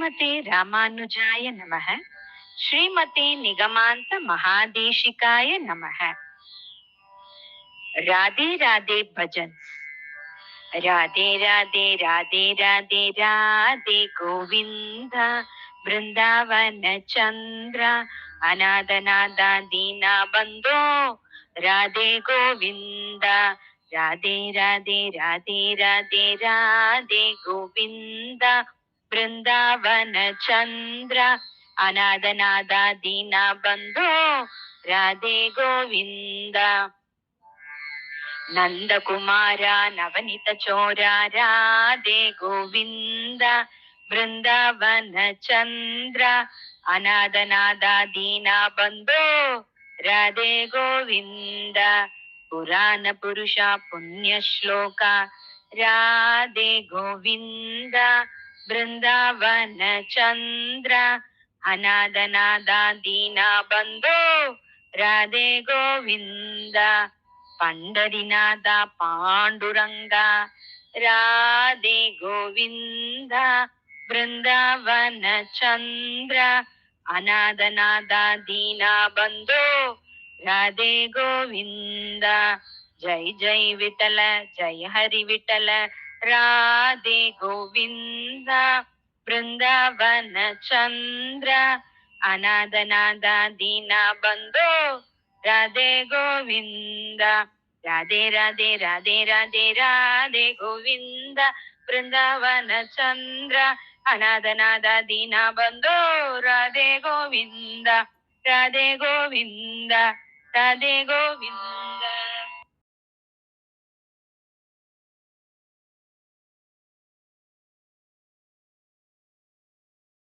श्रीमते रामानुजाय नमः। श्रीमते निगमांत महादेशिकाय नमः। राधे राधे भजन। राधे राधे राधे राधे राधे गोविंद वृंदावन चंद्र अनादनाद दीना बंधो राधे गोविंद। राधे राधे राधे राधे राधे गोविंद वृंदावन चंद्र अनादनाद दीना बंधो राधे गोविंद। ನಂದಕುಮಾರ ನವನಿತ ಚೋರ ರಾಧೆ ಗೋವಿಂದ ಬೃಂದಾವನ ಚಂದ್ರ ಅನಾದನಾದ ದೀನ ಬಂಧೋ ರಾಧೆ ಗೋವಿಂದ। ಪುರಾಣ ಪುರುಷ ಪುಣ್ಯ ಶ್ಲೋಕ ರಾಧೆ ಗೋವಿಂದ ಬೃಂದಾವನ ಚಂದ್ರ ಅನಾದನಾದ ದೀನ ಬಂಧೋ ರಾಧೆ ಗೋವಿಂದ। पंडरीनाथ पांडुरंग राधे गोविंद वृंदावन चंद्र अनादनाद दीना बंधो राधे गोविंद। जय जय विठल जय हरि विठल राधे गोविंद वृंदावन चंद्र अनादनाद दीना बंधो राधे गोविंद। राधे राधे राधे राधे राधे गोविंद वृंदावन चंद्र अनादनाद दीना बंधो राधे गोविंद। राधे गोविंद राधे गोविंद।